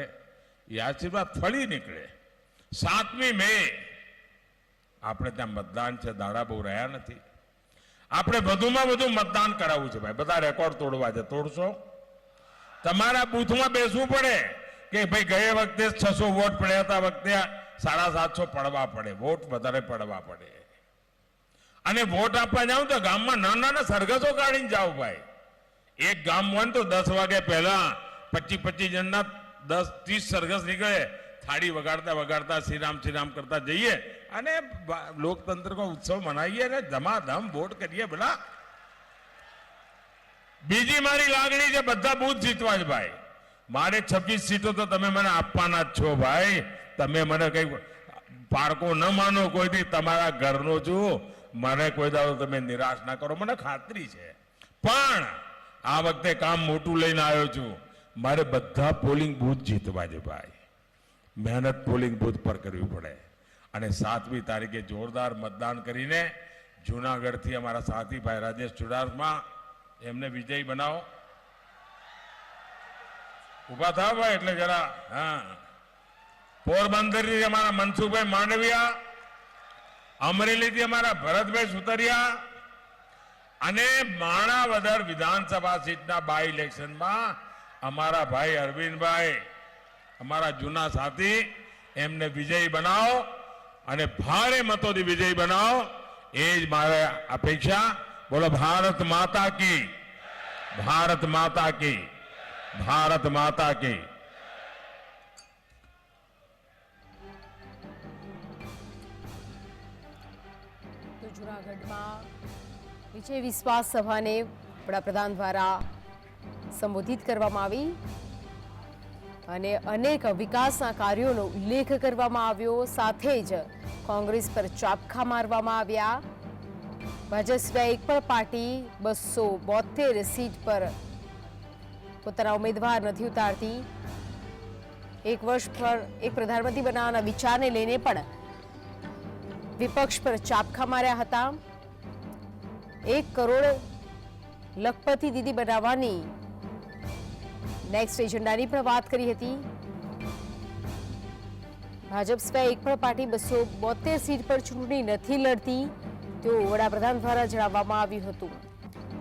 એ આશીર્વાદ ફળી નીકળે. 7મી મે આપણે ત્યાં મતદાન છે, દાડા બહુ રહ્યા નથી. આપણે વધુમાં વધુ મતદાન કરાવવું છે. ભાઈ બધા રેકોર્ડ તોડવા છે. તોડશો? તમારા બૂથમાં બેસવું પડે કે ભાઈ ગયા વખતે 600 વોટ પડ્યા હતા, વખતે 750 પડવા પડે, વોટ વધારે પડવા પડે. અને વોટ આપવા જાવ તો ગામમાં નાના સરઘસો કાઢીને જાઓ. ભાઈ એક ગામ હોય તો 10 વાગે પહેલા 25 જણના 10-30 સરઘસ નીકળે. થાળી વગાડતા વગાડતા શ્રી રામ કરતા જઈએ અને લોકતંત્ર કો ઉત્સવ મનાવીએ ને ધમાધમ વોટ કરીએ. ભલા બીજી મારી લાગણી છે બધા બૂથ જીતવા જ. ભાઈ મારે 26 સીટો તો તમે મને આપવાના જ છો. ભાઈ તમે મને કઈ પારકો ન માનો, કોઈથી તમારા ઘરનો છું. મને કોઈ દાડો તમે નિરાશ ના કરો, મને ખાતરી છે. પણ આ વખતે કામ મોટું લઈને આવ્યો છું. મારે બધા પોલિંગ બૂથ જીતવા છે. ભાઈ મહેનત પોલિંગ બૂથ પર કરવી પડે. અને 7મી તારીખે જોરદાર મતદાન કરીને જૂનાગઢથી અમારા સાથી ભાઈ રાજેશ ચુડાસમા, એમને વિજય બનાવો. ઉભા થાવ ભાઈ. એટલે જરા હા, પોરબંદરથી અમારા મનસુખભાઈ માંડવિયા, અમરેલીથી અમારા ભરતભાઈ સુતરિયા, અને માણાવદર વિધાનસભા સીટના બાય ઇલેક્શનમાં અમારા ભાઈ અરવિંદભાઈ, અમારા જૂના સાથી, એમને વિજયી બનાવો અને ભારે મતોથી વિજયી બનાવો, એ જ મારે અપેક્ષા. બોલો ભારત માતા કી, ભારત માતા કી, ભારત માતા કી. તો જૂનાગઢમાં વિજય વિશ્વાસ સભાને વડાપ્રધાન દ્વારા સંબોધિત કરવામાં આવી અને અનેક વિકાસના કાર્યોનો ઉલ્લેખ કરવામાં આવ્યો. સાથે જ કોંગ્રેસ પર ચાબખા મારવામાં આવ્યા. ભાજપ સિવાય એક પણ પાર્ટી 272 સીટ પર પોતાના ઉમેદવાર નથી ઉતારતી. એક વર્ષ પર એક પ્રધાનમંત્રી બનાવવાના વિચારને લઈને પણ વિપક્ષ પર ચાબખા માર્યા હતા. 1 કરોડ લખપતિ દીદી બનાવવાની નેક્સ્ટ એજન્ડાની પણ વાત કરી હતી. ભાજપ સિવાય એક પણ પાર્ટી 272 સીટ પર ચૂંટણી નથી લડતી તેવું વડાપ્રધાન દ્વારા જણાવવામાં આવ્યું હતું.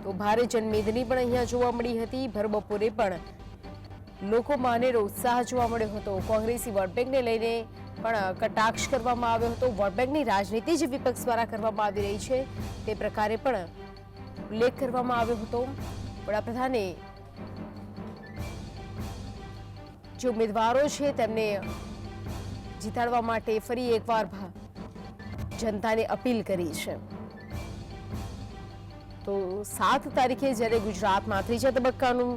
તો ભારે જનમેદની પણ અહીંયા જોવા મળી હતી. ભર બપોરે પણ લોકોમાં અનેરો ઉત્સાહ જોવા મળ્યો હતો. કોંગ્રેસી વોટ બેંકને લઈને પણ કટાક્ષ કરવામાં આવ્યો હતો. વોટ બેંકની રાજનીતિ જે વિપક્ષ દ્વારા કરવામાં આવી રહી છે તે પ્રકારે પણ ઉલ્લેખ કરવામાં આવ્યો હતો. વડાપ્રધાને જે ઉમેદવારો છે તેમને જીતાડવા માટે ફરી એકવાર જનતાને અપીલ કરી છે. તો 7 તારીખે જ્યારે ગુજરાતમાં 3જા તબક્કાનું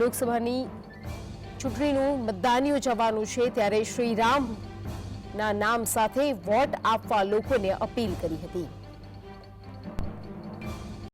લોકસભાની ચૂંટણીનું મતદાન યોજાવાનું છે ત્યારે શ્રીરામના નામ સાથે વોટ આપવા લોકોને અપીલ કરી હતી.